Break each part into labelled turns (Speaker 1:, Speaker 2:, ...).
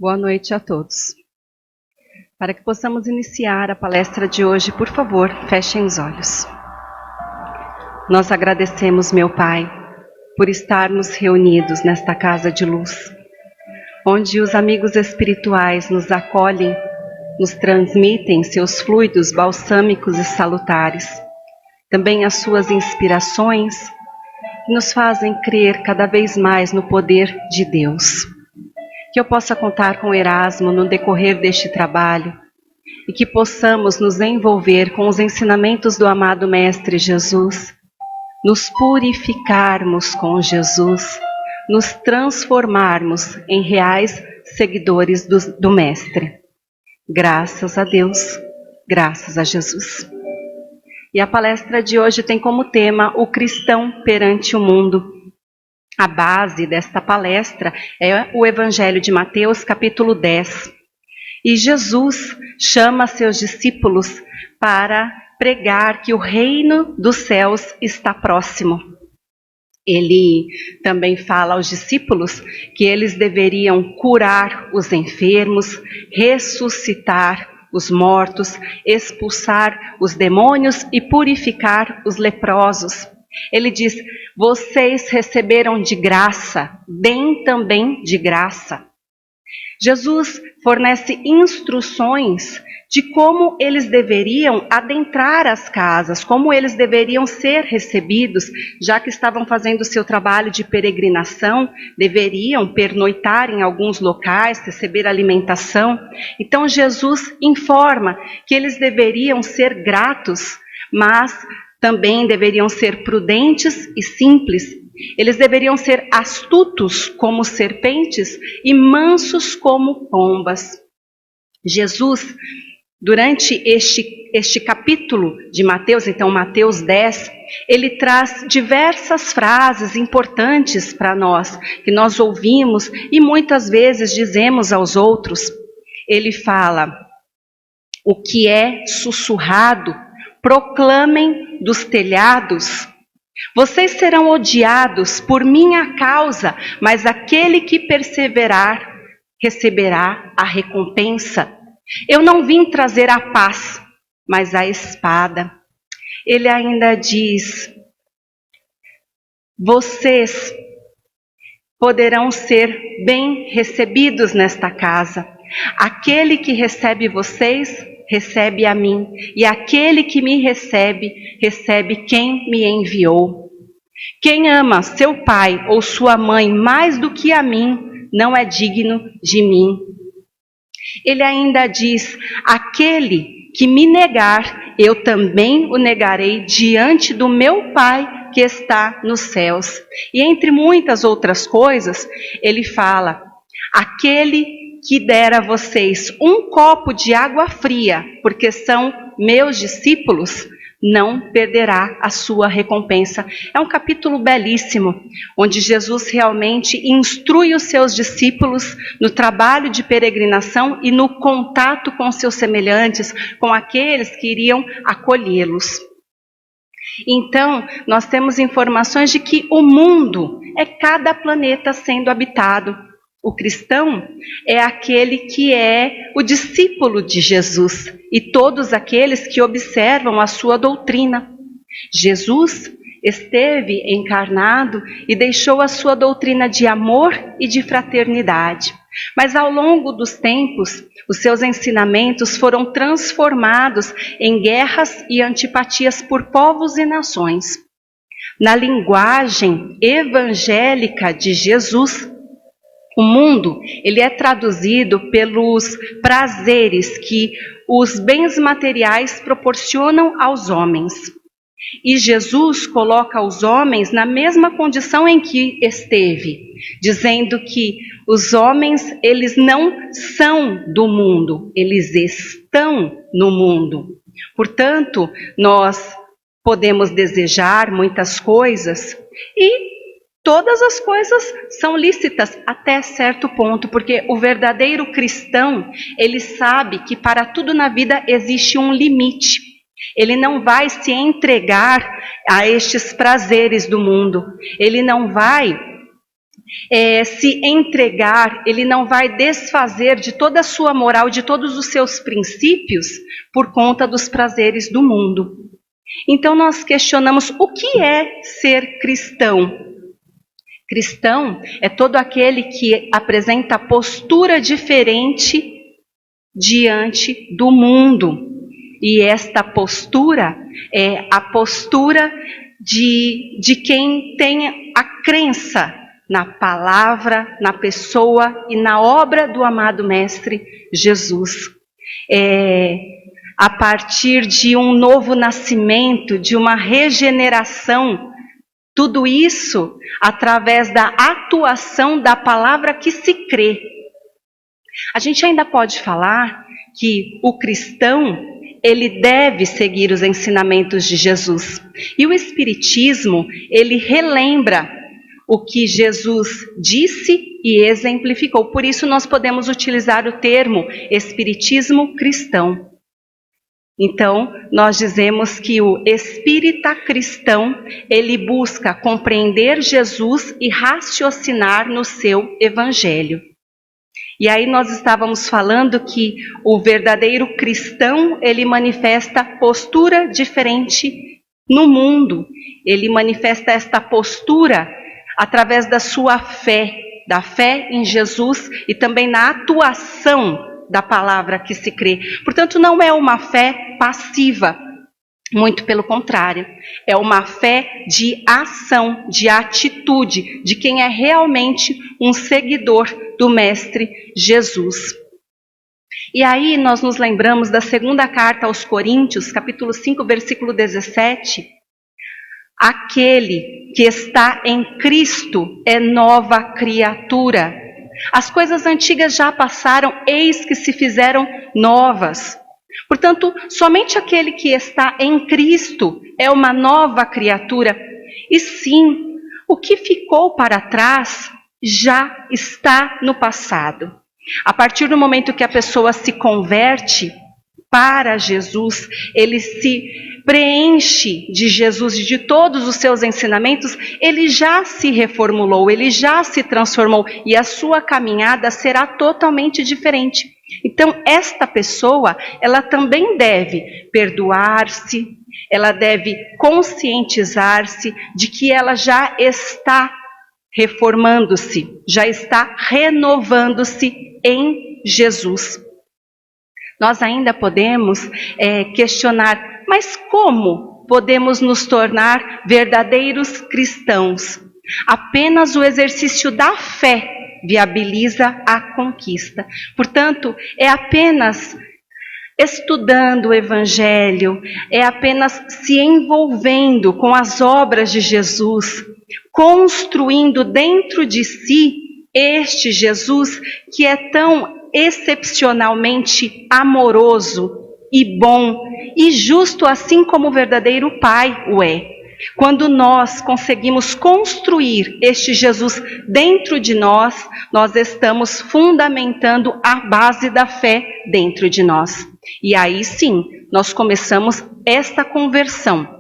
Speaker 1: Boa noite a todos. Para que possamos iniciar a palestra de hoje, por favor, fechem os olhos. Nós agradecemos, meu Pai, por estarmos reunidos nesta casa de luz, onde os amigos espirituais nos acolhem, nos transmitem seus fluidos balsâmicos e salutares, também as suas inspirações, que nos fazem crer cada vez mais no poder de Deus. Que eu possa contar com Erasmo no decorrer deste trabalho e que possamos nos envolver com os ensinamentos do amado Mestre Jesus, nos purificarmos com Jesus, nos transformarmos em reais seguidores do Mestre. Graças a Deus, graças a Jesus. E a palestra de hoje tem como tema o cristão perante o mundo. A base desta palestra é o Evangelho de Mateus, capítulo 10. E Jesus chama seus discípulos para pregar que o reino dos céus está próximo. Ele também fala aos discípulos que eles deveriam curar os enfermos, ressuscitar os mortos, expulsar os demônios e purificar os leprosos. Ele diz: vocês receberam de graça, deem também de graça. Jesus fornece instruções de como eles deveriam adentrar as casas, como eles deveriam ser recebidos, já que estavam fazendo seu trabalho de peregrinação, deveriam pernoitar em alguns locais, receber alimentação. Então Jesus informa que eles deveriam ser gratos, mas também deveriam ser prudentes e simples. Eles deveriam ser astutos como serpentes e mansos como pombas. Jesus, durante este capítulo de Mateus, então Mateus 10, ele traz diversas frases importantes para nós, que nós ouvimos e muitas vezes dizemos aos outros. Ele fala: o que é sussurrado, proclamem dos telhados. Vocês serão odiados por minha causa, mas aquele que perseverar receberá a recompensa. Eu não vim trazer a paz, mas a espada. Ele ainda diz: vocês poderão ser bem recebidos nesta casa. Aquele que recebe vocês, recebe a mim, e aquele que me recebe, recebe quem me enviou. Quem ama seu pai ou sua mãe mais do que a mim, não é digno de mim. Ele ainda diz: aquele que me negar, eu também o negarei diante do meu Pai que está nos céus. E entre muitas outras coisas, ele fala: aquele que der a vocês um copo de água fria, porque são meus discípulos, não perderá a sua recompensa. É um capítulo belíssimo, onde Jesus realmente instrui os seus discípulos no trabalho de peregrinação e no contato com seus semelhantes, com aqueles que iriam acolhê-los. Então, nós temos informações de que o mundo é cada planeta sendo habitado. O cristão é aquele que é o discípulo de Jesus e todos aqueles que observam a sua doutrina. Jesus esteve encarnado e deixou a sua doutrina de amor e de fraternidade. Mas ao longo dos tempos, os seus ensinamentos foram transformados em guerras e antipatias por povos e nações. Na linguagem evangélica de Jesus, o mundo, ele é traduzido pelos prazeres que os bens materiais proporcionam aos homens. E Jesus coloca os homens na mesma condição em que esteve, dizendo que os homens, eles não são do mundo, eles estão no mundo. Portanto, nós podemos desejar muitas coisas e todas as coisas são lícitas até certo ponto, porque o verdadeiro cristão, ele sabe que para tudo na vida existe um limite. Ele não vai se entregar a estes prazeres do mundo. Ele não vai se entregar, ele não vai desfazer de toda a sua moral, de todos os seus princípios, por conta dos prazeres do mundo. Então nós questionamos o que é ser cristão. Cristão é todo aquele que apresenta postura diferente diante do mundo. E esta postura é a postura de quem tem a crença na palavra, na pessoa e na obra do amado Mestre Jesus. A partir de um novo nascimento, de uma regeneração, tudo isso através da atuação da palavra que se crê. A gente ainda pode falar que o cristão, ele deve seguir os ensinamentos de Jesus. E o Espiritismo, ele relembra o que Jesus disse e exemplificou. Por isso nós podemos utilizar o termo Espiritismo cristão. Então, nós dizemos que o espírita cristão, ele busca compreender Jesus e raciocinar no seu evangelho. E aí nós estávamos falando que o verdadeiro cristão, ele manifesta postura diferente no mundo. Ele manifesta esta postura através da sua fé, da fé em Jesus e também na atuação da palavra que se crê. Portanto, não é uma fé passiva, muito pelo contrário. É uma fé de ação, de atitude, de quem é realmente um seguidor do Mestre Jesus. E aí nós nos lembramos da segunda carta aos Coríntios, capítulo 5, versículo 17. Aquele que está em Cristo é nova criatura. As coisas antigas já passaram, eis que se fizeram novas. Portanto, somente aquele que está em Cristo é uma nova criatura. E sim, o que ficou para trás já está no passado. A partir do momento que a pessoa se converte para Jesus, ele se preenche de Jesus e de todos os seus ensinamentos, ele já se reformulou, ele já se transformou e a sua caminhada será totalmente diferente. Então, esta pessoa, ela também deve perdoar-se, ela deve conscientizar-se de que ela já está reformando-se, já está renovando-se em Jesus. Nós ainda podemos questionar, mas como podemos nos tornar verdadeiros cristãos? Apenas o exercício da fé viabiliza a conquista. Portanto, é apenas estudando o Evangelho, é apenas se envolvendo com as obras de Jesus, construindo dentro de si este Jesus que é tão excepcionalmente amoroso e bom e justo, assim como o verdadeiro Pai o é. Quando nós conseguimos construir este Jesus dentro de nós, nós estamos fundamentando a base da fé dentro de nós. E aí sim, nós começamos esta conversão.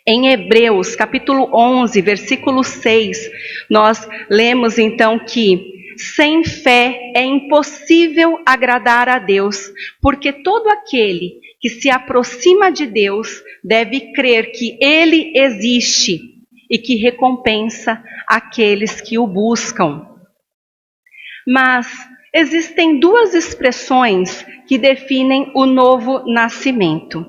Speaker 1: Em Hebreus, capítulo 11, versículo 6, nós lemos então que sem fé é impossível agradar a Deus, porque todo aquele que se aproxima de Deus deve crer que Ele existe e que recompensa aqueles que o buscam. Mas existem duas expressões que definem o novo nascimento.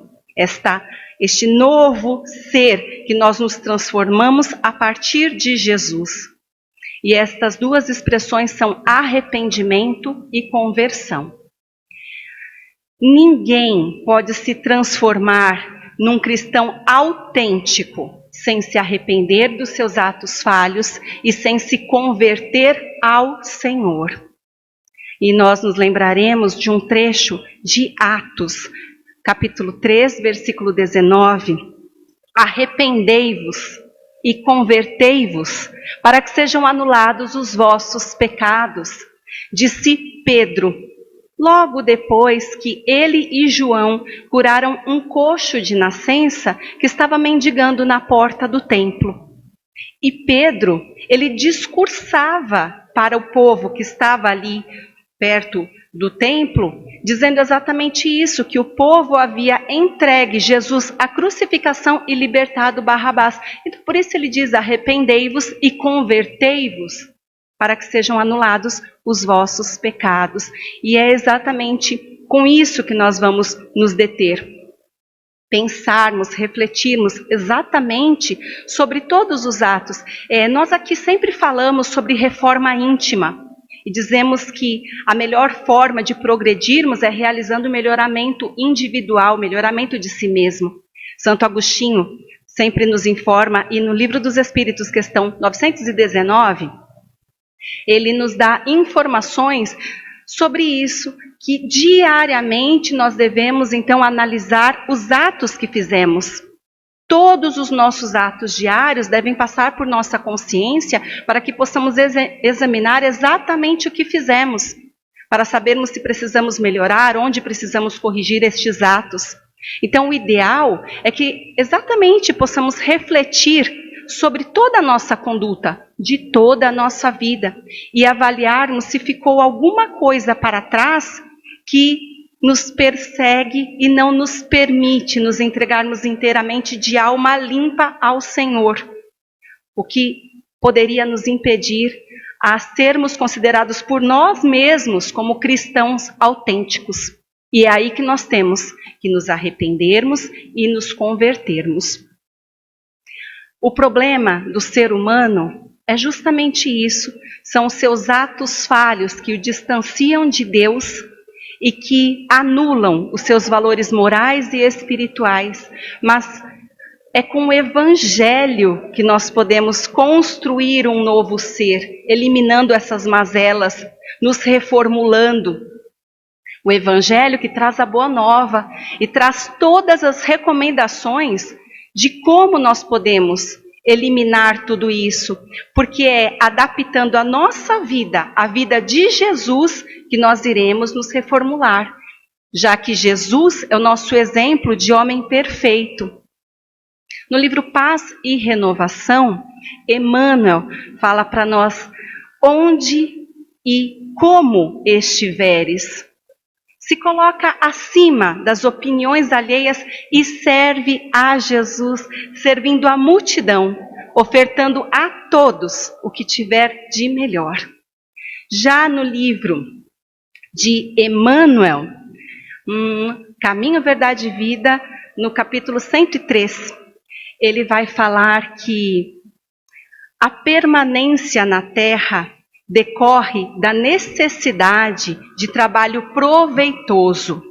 Speaker 1: Este novo ser que nós nos transformamos a partir de Jesus. E estas duas expressões são arrependimento e conversão. Ninguém pode se transformar num cristão autêntico sem se arrepender dos seus atos falhos e sem se converter ao Senhor. E nós nos lembraremos de um trecho de Atos, capítulo 3, versículo 19. Arrependei-vos e convertei-vos, para que sejam anulados os vossos pecados, disse Pedro, logo depois que ele e João curaram um coxo de nascença que estava mendigando na porta do templo. E Pedro, ele discursava para o povo que estava ali perto do templo, dizendo exatamente isso, que o povo havia entregue Jesus à crucificação e libertado Barrabás. Então, por isso ele diz, arrependei-vos e convertei-vos, para que sejam anulados os vossos pecados. E é exatamente com isso que nós vamos nos deter. Pensarmos, refletirmos exatamente sobre todos os atos. Nós aqui sempre falamos sobre reforma íntima e dizemos que a melhor forma de progredirmos é realizando o melhoramento individual, melhoramento de si mesmo. Santo Agostinho sempre nos informa, e no Livro dos Espíritos, questão 919, ele nos dá informações sobre isso, que diariamente nós devemos então analisar os atos que fizemos. Todos os nossos atos diários devem passar por nossa consciência para que possamos examinar exatamente o que fizemos, para sabermos se precisamos melhorar, onde precisamos corrigir estes atos. Então, o ideal é que exatamente possamos refletir sobre toda a nossa conduta, de toda a nossa vida, e avaliarmos se ficou alguma coisa para trás que nos persegue e não nos permite nos entregarmos inteiramente de alma limpa ao Senhor, o que poderia nos impedir a sermos considerados por nós mesmos como cristãos autênticos. E é aí que nós temos que nos arrependermos e nos convertermos. O problema do ser humano é justamente isso, são os seus atos falhos que o distanciam de Deus e que anulam os seus valores morais e espirituais. Mas é com o Evangelho que nós podemos construir um novo ser, eliminando essas mazelas, nos reformulando. O Evangelho que traz a boa nova e traz todas as recomendações de como nós podemos eliminar tudo isso, porque é adaptando a nossa vida, a vida de Jesus, que nós iremos nos reformular, já que Jesus é o nosso exemplo de homem perfeito. No livro Paz e Renovação, Emmanuel fala para nós, onde e como estiveres, se coloca acima das opiniões alheias e serve a Jesus, servindo a multidão, ofertando a todos o que tiver de melhor. Já no livro de Emmanuel, Caminho, Verdade e Vida, no capítulo 103, ele vai falar que a permanência na Terra decorre da necessidade de trabalho proveitoso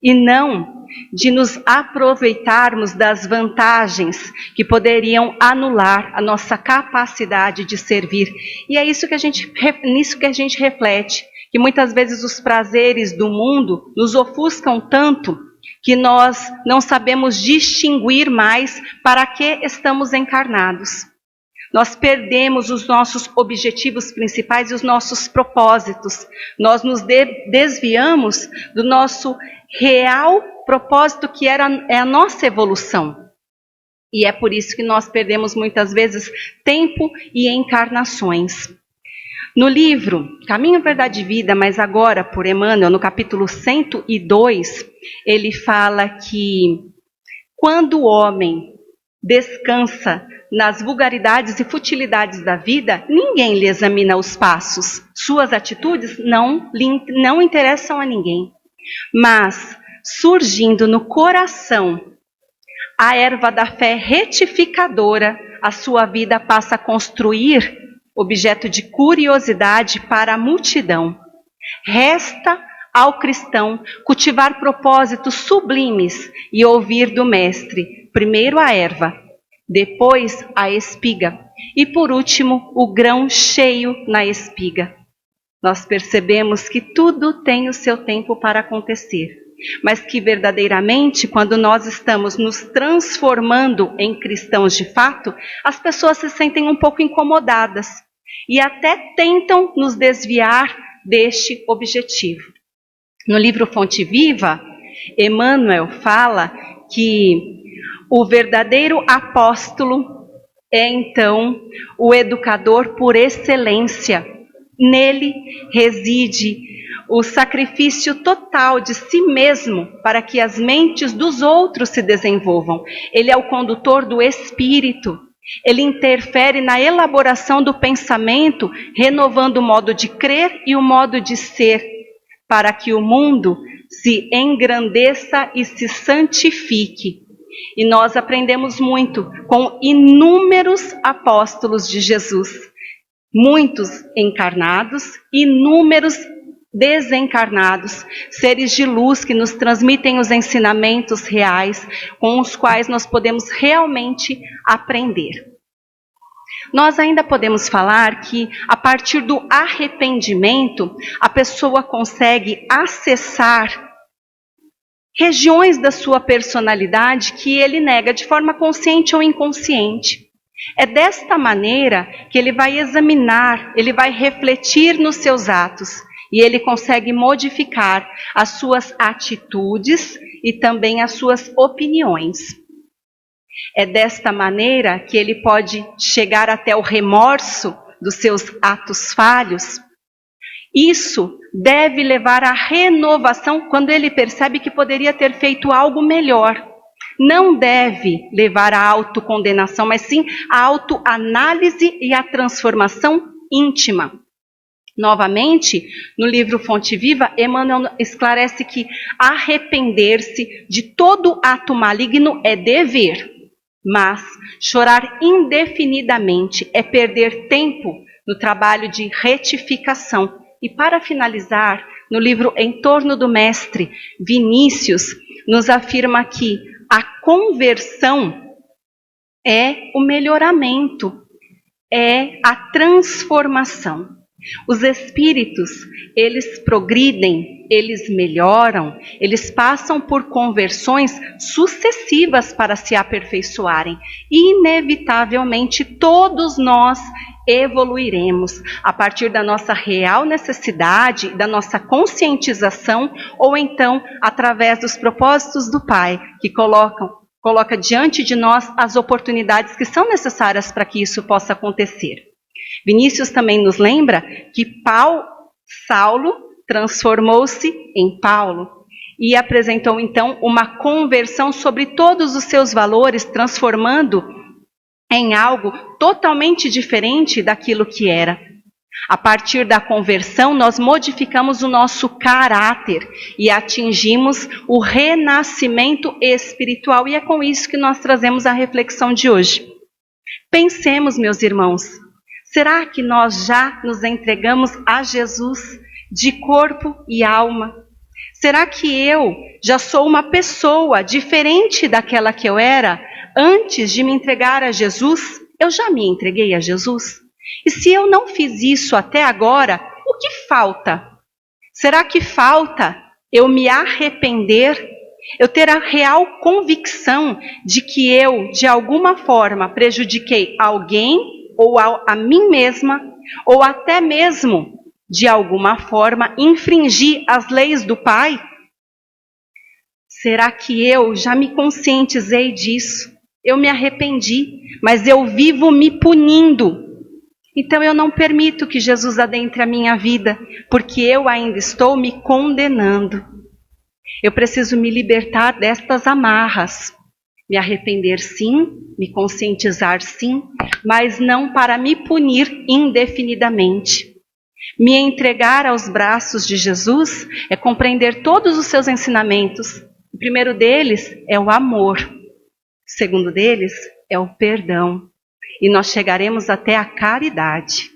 Speaker 1: e não de nos aproveitarmos das vantagens que poderiam anular a nossa capacidade de servir. E é isso que nisso que a gente reflete, que muitas vezes os prazeres do mundo nos ofuscam tanto que nós não sabemos distinguir mais para que estamos encarnados. Nós perdemos os nossos objetivos principais e os nossos propósitos. Nós nos desviamos do nosso real propósito, que é a nossa evolução. E é por isso que nós perdemos muitas vezes tempo e encarnações. No livro Caminho, Verdade e Vida, mas agora por Emmanuel, no capítulo 102, ele fala que quando o homem descansa nas vulgaridades e futilidades da vida, ninguém lhe examina os passos. Suas atitudes não interessam a ninguém. Mas, surgindo no coração a erva da fé retificadora, a sua vida passa a construir objeto de curiosidade para a multidão. Resta ao cristão cultivar propósitos sublimes e ouvir do Mestre, primeiro a erva, depois a espiga e por último o grão cheio na espiga. Nós percebemos que tudo tem o seu tempo para acontecer, mas que verdadeiramente quando nós estamos nos transformando em cristãos de fato, as pessoas se sentem um pouco incomodadas e até tentam nos desviar deste objetivo. No livro Fonte Viva, Emmanuel fala que o verdadeiro apóstolo é então o educador por excelência. Nele reside o sacrifício total de si mesmo para que as mentes dos outros se desenvolvam. Ele é o condutor do espírito. Ele interfere na elaboração do pensamento, renovando o modo de crer e o modo de ser, para que o mundo se engrandeça e se santifique. E nós aprendemos muito com inúmeros apóstolos de Jesus, muitos encarnados, inúmeros desencarnados, seres de luz que nos transmitem os ensinamentos reais com os quais nós podemos realmente aprender. Nós ainda podemos falar que a partir do arrependimento a pessoa consegue acessar regiões da sua personalidade que ele nega de forma consciente ou inconsciente. É desta maneira que ele vai examinar, ele vai refletir nos seus atos e ele consegue modificar as suas atitudes e também as suas opiniões. É desta maneira que ele pode chegar até o remorso dos seus atos falhos. Isso deve levar à renovação quando ele percebe que poderia ter feito algo melhor. Não deve levar à autocondenação, mas sim à autoanálise e à transformação íntima. Novamente, no livro Fonte Viva, Emmanuel esclarece que arrepender-se de todo ato maligno é dever, mas chorar indefinidamente é perder tempo no trabalho de retificação. E para finalizar, no livro Em Torno do Mestre, Vinícius nos afirma que a conversão é o melhoramento, é a transformação. Os espíritos, eles progridem, eles melhoram, eles passam por conversões sucessivas para se aperfeiçoarem. Inevitavelmente, todos nós evoluiremos a partir da nossa real necessidade, da nossa conscientização, ou então através dos propósitos do Pai, que coloca diante de nós as oportunidades que são necessárias para que isso possa acontecer. Vinícius também nos lembra que Saulo transformou-se em Paulo e apresentou então uma conversão sobre todos os seus valores, transformando em algo totalmente diferente daquilo que era. A partir da conversão, nós modificamos o nosso caráter e atingimos o renascimento espiritual. E é com isso que nós trazemos a reflexão de hoje. Pensemos, meus irmãos, será que nós já nos entregamos a Jesus de corpo e alma? Será que eu já sou uma pessoa diferente daquela que eu era antes de me entregar a Jesus? Eu já me entreguei a Jesus? E se eu não fiz isso até agora, o que falta? Será que falta eu me arrepender? Eu ter a real convicção de que eu, de alguma forma, prejudiquei alguém ou a mim mesma, ou até mesmo, de alguma forma, infringi as leis do Pai? Será que eu já me conscientizei disso? Eu me arrependi, mas eu vivo me punindo. Então eu não permito que Jesus adentre a minha vida, porque eu ainda estou me condenando. Eu preciso me libertar destas amarras. Me arrepender sim, me conscientizar sim, mas não para me punir indefinidamente. Me entregar aos braços de Jesus é compreender todos os seus ensinamentos. O primeiro deles é o amor. O segundo deles é o perdão. E nós chegaremos até a caridade.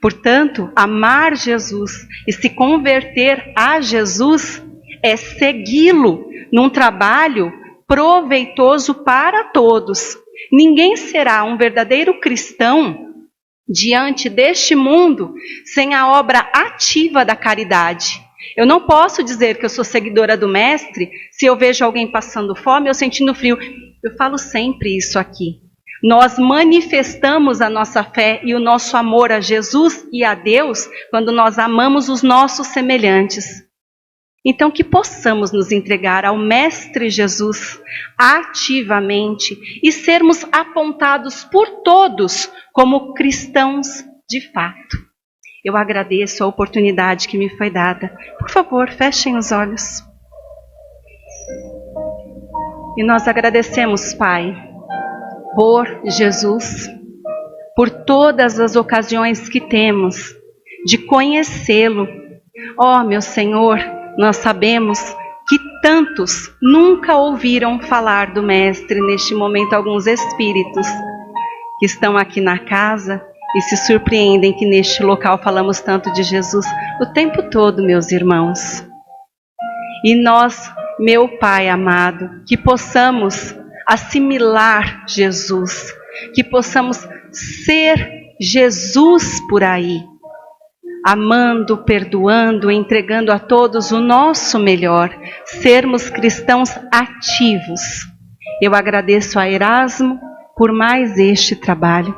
Speaker 1: Portanto, amar Jesus e se converter a Jesus é segui-lo num trabalho proveitoso para todos. Ninguém será um verdadeiro cristão diante deste mundo sem a obra ativa da caridade. Eu não posso dizer que eu sou seguidora do Mestre se eu vejo alguém passando fome ou sentindo frio. Eu falo sempre isso aqui. Nós manifestamos a nossa fé e o nosso amor a Jesus e a Deus quando nós amamos os nossos semelhantes. Então, que possamos nos entregar ao Mestre Jesus ativamente e sermos apontados por todos como cristãos de fato. Eu agradeço a oportunidade que me foi dada. Por favor, fechem os olhos. E nós agradecemos, Pai, por Jesus, por todas as ocasiões que temos de conhecê-lo. Ó, meu Senhor, nós sabemos que tantos nunca ouviram falar do Mestre. Neste momento, alguns espíritos que estão aqui na casa e se surpreendem que neste local falamos tanto de Jesus o tempo todo, meus irmãos. E nós, meu Pai amado, que possamos assimilar Jesus, que possamos ser Jesus por aí, amando, perdoando, entregando a todos o nosso melhor, sermos cristãos ativos. Eu agradeço a Erasmo por mais este trabalho.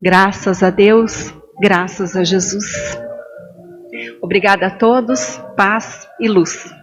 Speaker 1: Graças a Deus, graças a Jesus. Obrigada a todos, paz e luz.